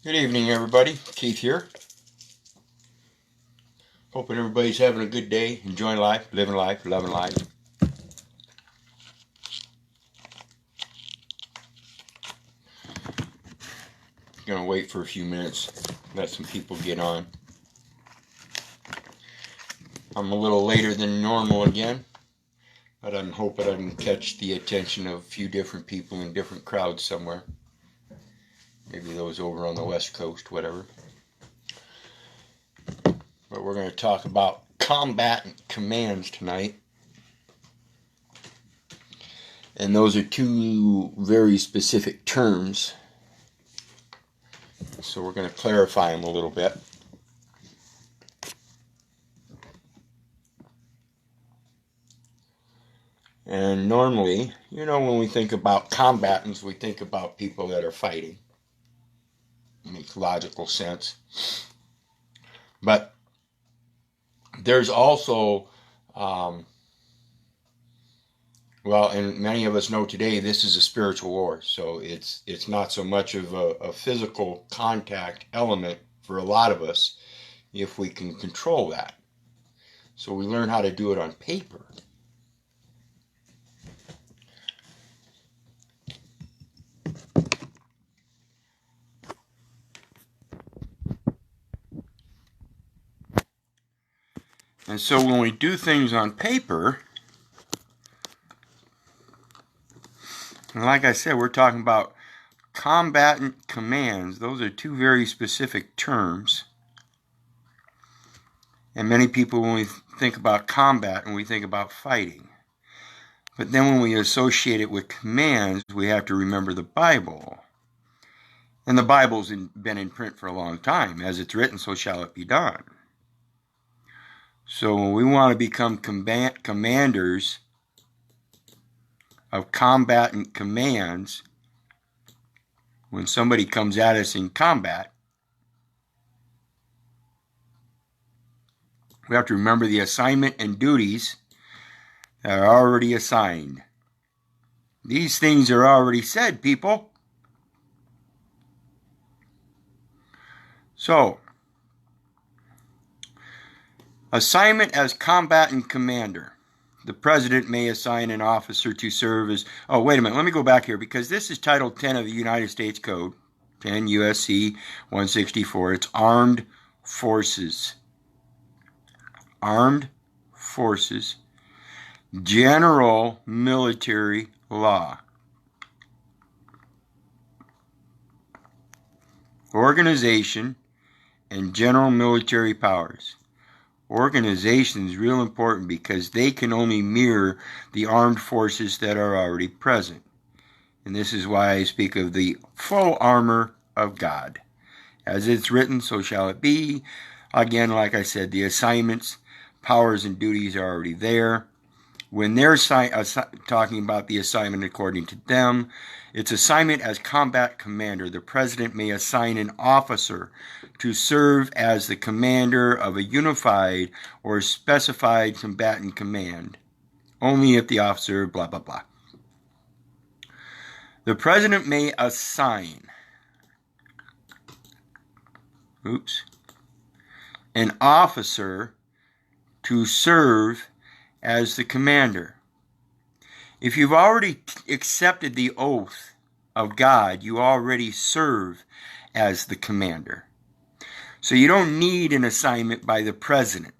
Good evening, everybody. Keith here. Hoping everybody's having a good day, enjoying life, living life, loving life. Gonna wait for a few minutes, let some people get on. I'm a little later than normal again, but I'm hoping I can catch the attention of a few different people in different crowds somewhere. Maybe those over on the West Coast, whatever. But we're going to talk about combatant commands tonight. And those are two very specific terms. So we're going to clarify them a little bit. And normally, when we think about combatants, we think about people that are fighting. It makes logical sense. But there's also, and many of us know today, this is a spiritual war. So it's not so much of a physical contact element for a lot of us if we can control that. So we learn how to do it on paper. And so when we do things on paper, and like I said, we're talking about combatant commands. Those are two very specific terms. And many people, when we think about combat, and we think about fighting. But then when we associate it with commands, we have to remember the Bible. And the Bible's been in print for a long time. As it's written, so shall it be done. So when we want to become commanders of combatant commands, when somebody comes at us in combat, we have to remember the assignment and duties that are already assigned. These things are already said, people. So, assignment as combatant commander. The president may assign an officer to serve as... Oh, wait a minute. Let me go back here because this is Title 10 of the United States Code, 10 U.S.C. 164. It's Armed Forces. Armed Forces. General Military Law. Organization and general military powers. Organization is real important because they can only mirror the armed forces that are already present. And this is why I speak of the full armor of God. As it's written, so shall it be. Again, like I said, the assignments, powers, and duties are already there. When they're talking about the assignment according to them, it's assignment as combat commander. The president may assign an officer to serve as the commander of a unified or specified combatant command, only if the officer blah, blah, blah. The president may assign an officer to serve as the commander. If you've already accepted the oath of God, you already serve as the commander. So you don't need an assignment by the president.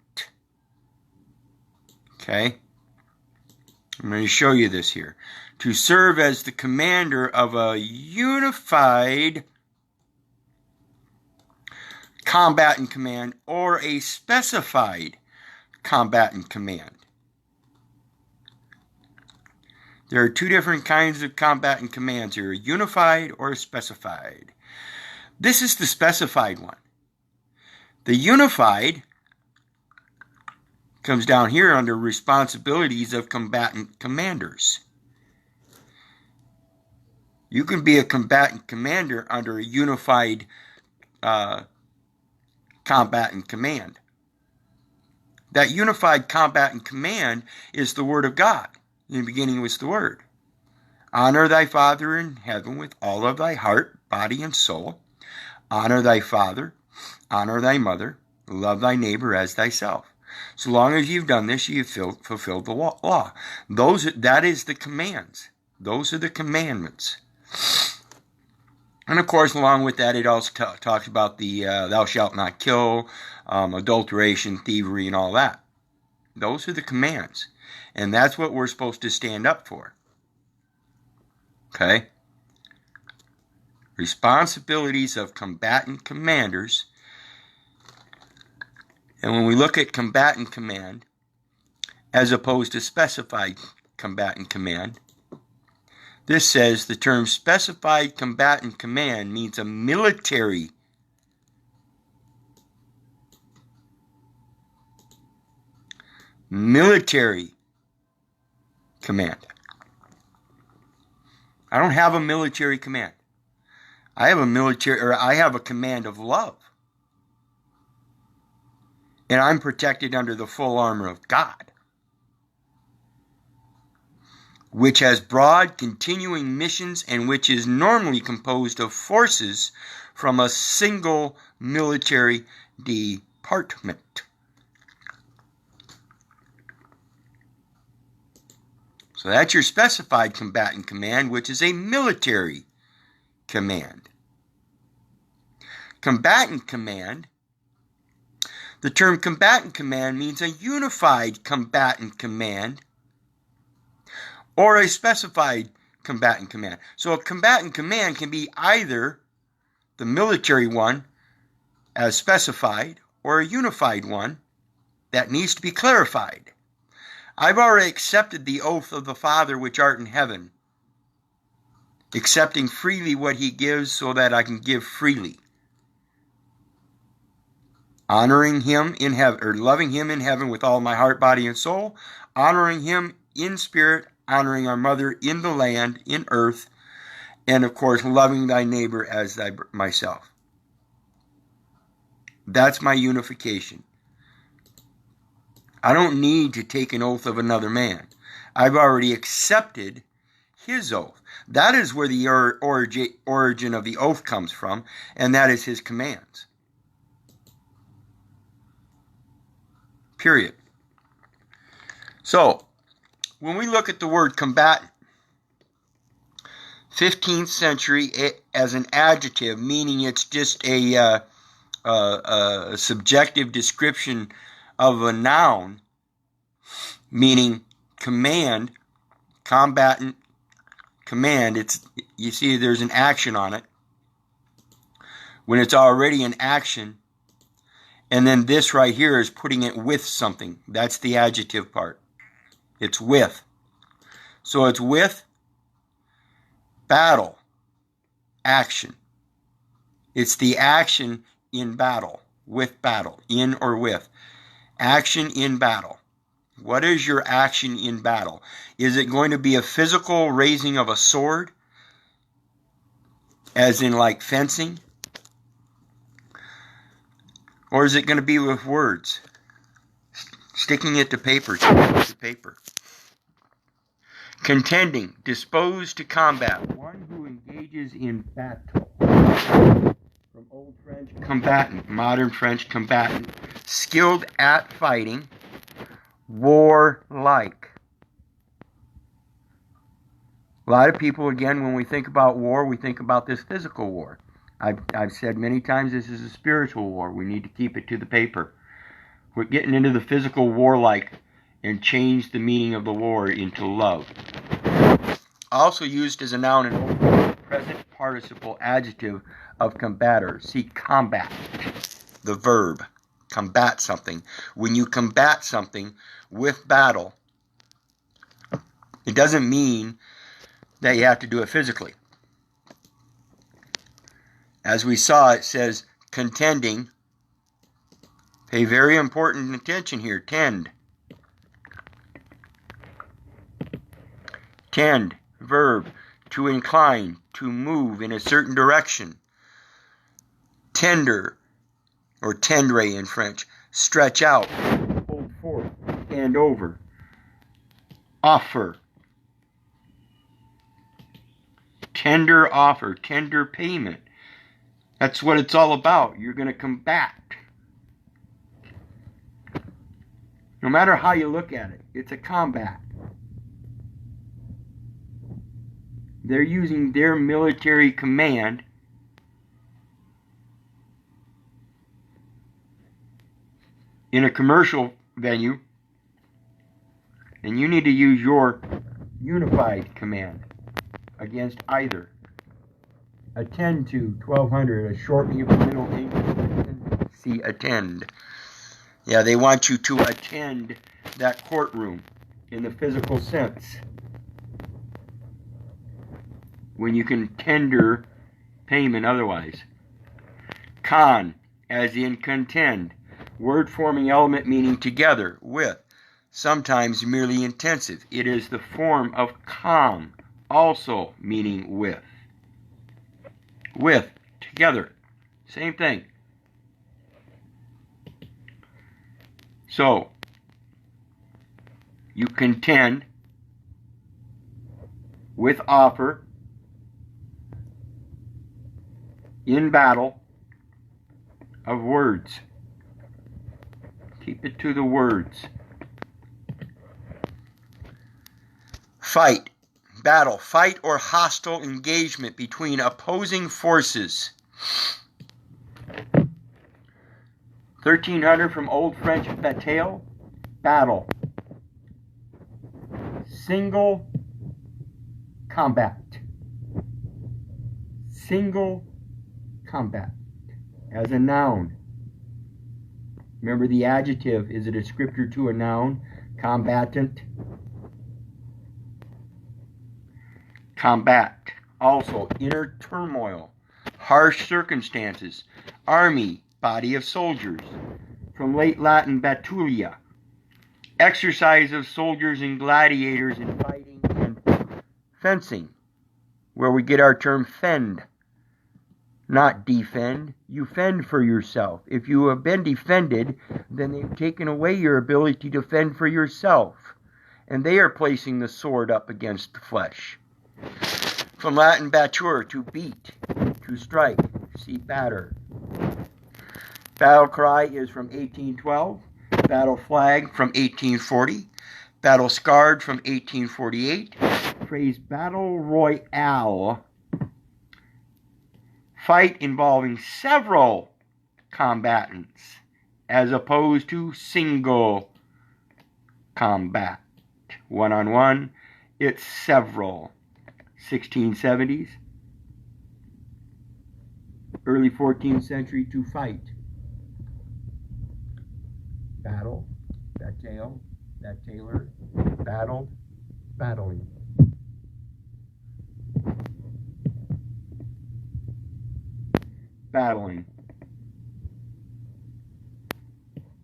Okay? I'm going to show you this here. To serve as the commander of a unified combatant command or a specified combatant command. There are two different kinds of combatant commands here, a unified or a specified. This is the specified one. The unified comes down here under responsibilities of combatant commanders. You can be a combatant commander under a unified combatant command. That unified combatant command is the Word of God. In the beginning was the Word. Honor thy Father in heaven with all of thy heart, body, and soul. Honor thy father, honor thy mother, love thy neighbor as thyself. So long as you've done this, you've fulfilled the law. That is the commands. Those are the commandments. And of course, along with that, it also talks about the thou shalt not kill, adulteration, thievery, and all that. Those are the commands. And that's what we're supposed to stand up for. Okay? Responsibilities of combatant commanders. And when we look at combatant command, as opposed to specified combatant command, this says the term specified combatant command means a military command. I don't have a military command. I have a command of love. And I'm protected under the full armor of God, which has broad, continuing missions and which is normally composed of forces from a single military department. So that's your specified combatant command, which is a military command. Combatant command. The term combatant command means a unified combatant command or a specified combatant command. So a combatant command can be either the military one as specified or a unified one that needs to be clarified. I've already accepted the oath of the Father which art in heaven, accepting freely what he gives so that I can give freely. Honoring him in heaven, or loving him in heaven with all my heart, body, and soul. Honoring him in spirit, honoring our mother in the land, in earth. And of course, loving thy neighbor as myself. That's my unification. I don't need to take an oath of another man. I've already accepted his oath. That is where the origin of the oath comes from, and that is his commands. Period. So, when we look at the word combatant, 15th century as an adjective, meaning it's just a subjective description of a noun, meaning command, combatant, command. You see there's an action on it. When it's already an action, and then this right here is putting it with something. That's the adjective part. It's with. So it's with battle, action. It's the action in battle, with battle, in or with. Action in battle. What is your action in battle? Is it going to be a physical raising of a sword, as in like fencing? Or is it going to be with words? Sticking it to paper. Contending, disposed to combat. One who engages in battle. From Old French, combatant. Modern French, combatant. Skilled at fighting. Warlike. A lot of people, again, when we think about war, we think about this physical war. I've said many times this is a spiritual war. We need to keep it to the paper. We're getting into the physical warlike and change the meaning of the war into love. Also used as a noun in present participle adjective of combator. See combat, the verb. Combat something. When you combat something with battle, it doesn't mean that you have to do it physically. As we saw, it says contending. Pay very important attention here. Tend. Tend, verb, to incline, to move in a certain direction. Tender, or tendre in French, stretch out, hold forth, hand over. Offer. Tender offer, tender payment. That's what it's all about. You're going to combat. No matter how you look at it, it's a combat. They're using their military command in a commercial venue, and you need to use your unified command against either. Attend to 1200, a shortening of the middle English. See, attend. Yeah, they want you to attend that courtroom in the physical sense. When you can tender payment otherwise. Con, as in contend. Word forming element meaning together, with. Sometimes merely intensive. It is the form of com, also meaning with. With, together. Same thing. So, you contend with offer in battle of words. Keep it to the words. Fight, battle, fight or hostile engagement between opposing forces. 1300 from Old French bataille, battle. Single combat. Single combat. As a noun. Remember the adjective is a descriptor to a noun. Combatant. Combat. Also, inner turmoil. Harsh circumstances. Army. Body of soldiers. From late Latin batulia. Exercise of soldiers and gladiators in fighting and fencing. Where we get our term fend. Not defend. You fend for yourself. If you have been defended, then they've taken away your ability to fend for yourself. And they are placing the sword up against the flesh. From Latin batur, to beat, to strike. See batter. Battle cry is from 1812. Battle flag from 1840. Battle scarred from 1848. Phrase battle royale. Fight involving several combatants as opposed to single combat. One-on-one, it's several. 1670s, early 14th century, to fight. Battle, bataille, batailleur, battled, battling. Battling.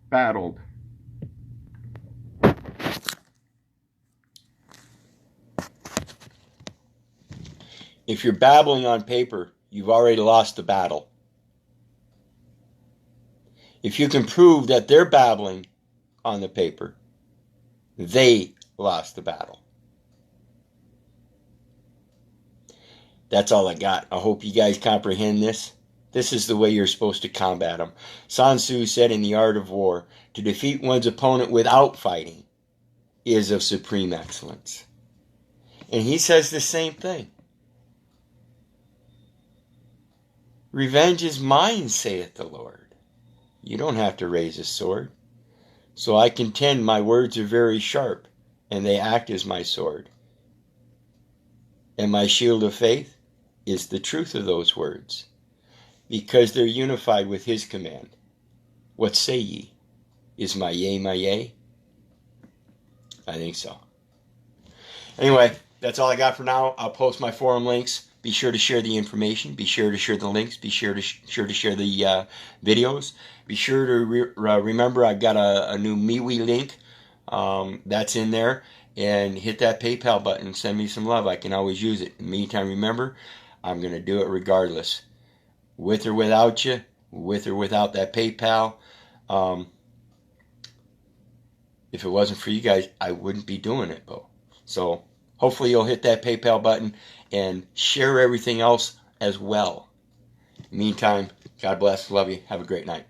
Battled. If you're babbling on paper, you've already lost the battle. If you can prove that they're babbling on the paper, they lost the battle. That's all I got. I hope you guys comprehend this. This is the way you're supposed to combat them. Sun Tzu said in The Art of War, to defeat one's opponent without fighting is of supreme excellence. And he says the same thing. Revenge is mine, saith the Lord. You don't have to raise a sword. So I contend my words are very sharp, and they act as my sword. And my shield of faith is the truth of those words, because they're unified with his command. What say ye? Is my yea my yea? I think so. Anyway, that's all I got for now. I'll post my forum links. Be sure to share the information. Be sure to share the links. Be sure to share the videos. Be sure to remember I've got a new MeWe link that's in there. And hit that PayPal button and send me some love. I can always use it. In the meantime, remember, I'm going to do it regardless. With or without you, with or without that PayPal. If it wasn't for you guys, I wouldn't be doing it, Bo. So hopefully you'll hit that PayPal button and share everything else as well. Meantime, God bless. Love you. Have a great night.